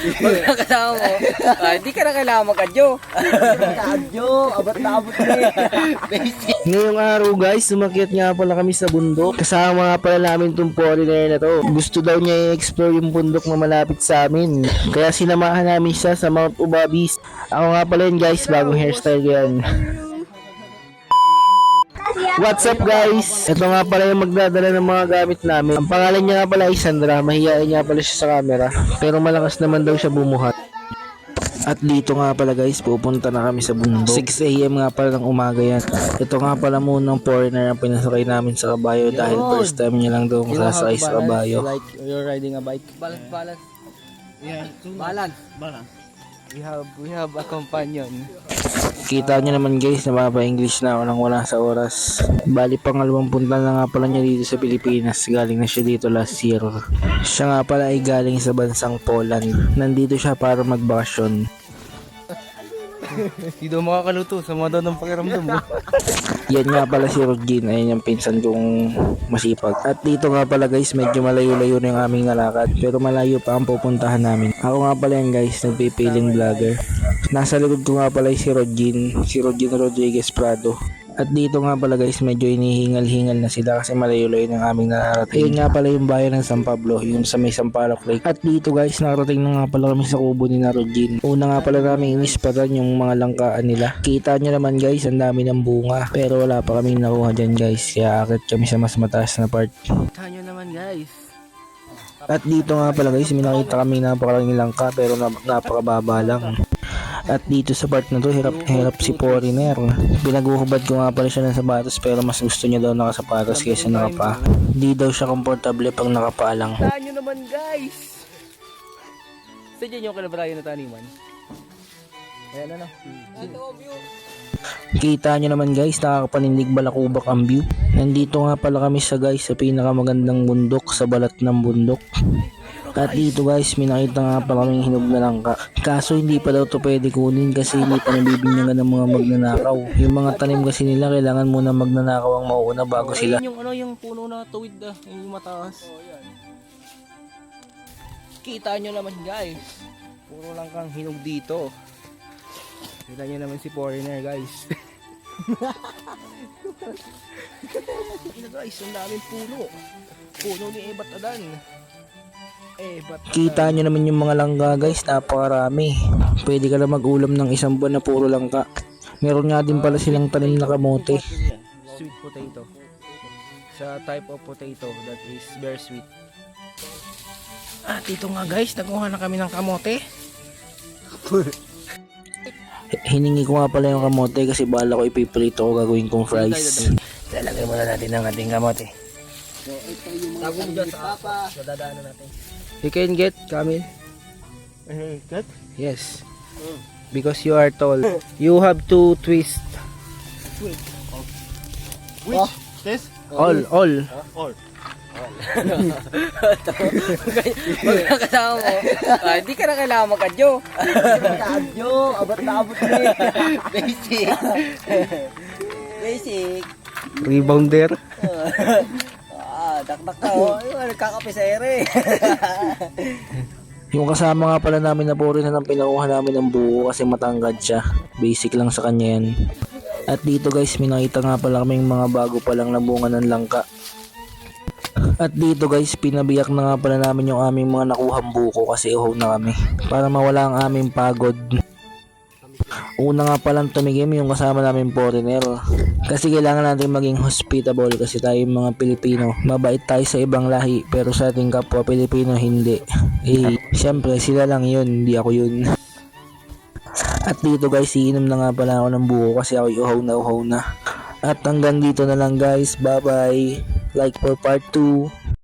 Pag nakasama mo, hindi ka na kailangan mag-adyo. Mag-adyo, abot na abot na eh. Basic. Ngayong araw guys, sumakyat nga pala kami sa bundok. Kasama nga pala namin itong foreigner na to. Gusto daw niya i-explore yung bundok na malapit sa amin. Kaya sinamahan namin siya sa Mount Ubabis. Ako nga pala yun guys, bagong hairstyle ko yan. What's up guys? Ito nga pala yung magdadala ng mga gamit namin. Ang pangalan niya nga pala ay Sandra. Mahihain nga pala siya sa camera. Pero malakas naman daw siya bumuhat. At dito nga pala guys, pupunta na kami sa bundok. 6 AM nga pala ng umaga yan. Ito nga pala munang foreigner ang pinasakay namin sa kabayo dahil first time niya lang daw makasakay sa kabayo. Like you're riding a bike. Balance. Yeah, Balance. we have a companion. Kita nyo naman guys, napapa-English na ako nang wala sa oras. Bali pangalawang punta na nga pala niya dito sa Pilipinas. Galing na siya dito last year. Siya nga pala ay galing sa bansang Poland. Nandito siya para magbakasyon. Hindi daw makakaluto, sama daw ng pakiramdam mo. Yan nga pala si Rodgin, ayun yung pinsan kong masipag. At dito nga pala guys, medyo malayo-layo na yung aming nalakad. Pero malayo pa ang pupuntahan namin. Ako nga pala yan guys, nagpipiling vlogger. Nasa likod ko nga pala si Rodgin Rodriguez Prado. At dito nga pala guys, medyo inihingal-hingal na sila kasi malayo-layo ng aming nakarating. Ayun nga pala yung bayan ng San Pablo, yung sa may Sampaloc Lake. At dito guys, nakarating na nga pala kami sa kubo ni Rodgin. Una nga pala namin inispatan yung mga langkaan nila. Kita nyo naman guys, ang dami ng bunga. Pero wala pa kaming nakuha dyan guys, kaya akit kami sa mas mataas na part. Kita nyo naman guys. At dito nga pala guys, may nakita kami napakaraming langka pero napakababa lang. At dito sa part na to, hirap si foreigner. Pinaguhubad ko nga pala siya ng sapatos pero mas gusto niya daw nakasapatos kaysa nakapa. Di daw siya komportable pag nakapa lang. Kita nyo naman guys. Sa dyan yung kalabrayan na taniman. Ayan ano. Kita nyo naman guys, nakakapanindig balakubak ang view. Nandito nga pala kami sa guys sa pinakamagandang bundok sa balat ng bundok. At dito guys, may nakita nga pa kaming hinog na langka. Kaso hindi pa daw to pwede kunin kasi hindi pa nabibinyagan ng mga magnanakaw. Yung mga tanim kasi nila kailangan muna magnanakaw ang mauuna bago sila. Yung ano, yung puno na tuwid yung mataas. Kita nyo naman guys. Puro lang kang hinog dito. Kita nyo naman si foreigner guys. Ina guys, ang daming puno. Puno ni Ebat Adan. Kita nyo naman yung mga langka guys, napakarami. Pwede ka na mag-ulam ng isang buwan na puro langka. Meron nga din pala silang tanim na kamote. Sweet potato. Sa type of potato that is very sweet. At dito nga guys, nakuha na kami ng kamote. Hiningi ko nga pala yung kamote kasi bala ko ipiprito ko, gagawin kong fries. Lalagay muna natin ang ating kamote. Tago mo dyan sa papa. Dadaanan natin. You can get, Kamil? Cut? Yes. Because you are tall. You have to twist. Which? This? All. All. Pag nakasama mo, hindi ka na kailangan mag-adyo. Mag-adyo, abot na abot na eh. Basic. Basic. Rebounder. Dakdak ka oh. Nagkakape sa ere. Yung kasama nga pala namin na puro na nang pinakuha namin ng buo kasi matangkad siya. Basic lang sa kanya yan. At dito guys, may nakita nga pala kaming mga bago palang na bunga ng langka. At dito guys, pinabiyak na nga pala namin yung aming mga nakuhang buko kasi uhaw na kami. Para mawala ang aming pagod. Una nga palang tumigim yung kasama namin foreigner. Kasi kailangan natin maging hospitable kasi tayo mga Pilipino. Mabait tayo sa ibang lahi pero sa ating kapwa Pilipino hindi. Siyempre sila lang yun, hindi ako yun. At dito guys, iinom na nga pala ako ng buko kasi ako uhaw na. At hanggang dito na lang guys, bye bye. Like for part 2.